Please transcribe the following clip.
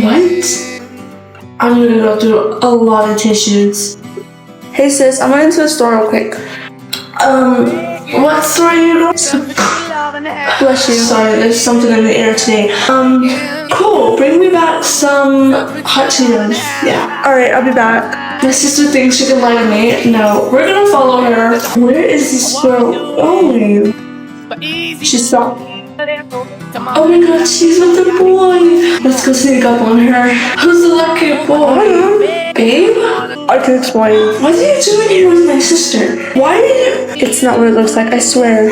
What? I'm gonna go through a lot of tissues. Hey sis, I went into the store real quick. What store are you going? Bless you. Sorry, there's something in the air today. Cool. Bring me back some hot Cheetos. Yeah. Alright, I'll be back. My sister thinks she can lie to me. No, we're gonna follow her. Where is this girl going? She stopped. Oh my god, she's with the boy. Let's go sneak up on her. Who's the lucky boy? Babe? I can explain. What are you doing here with my sister? Why did you... It's not what it looks like, I swear.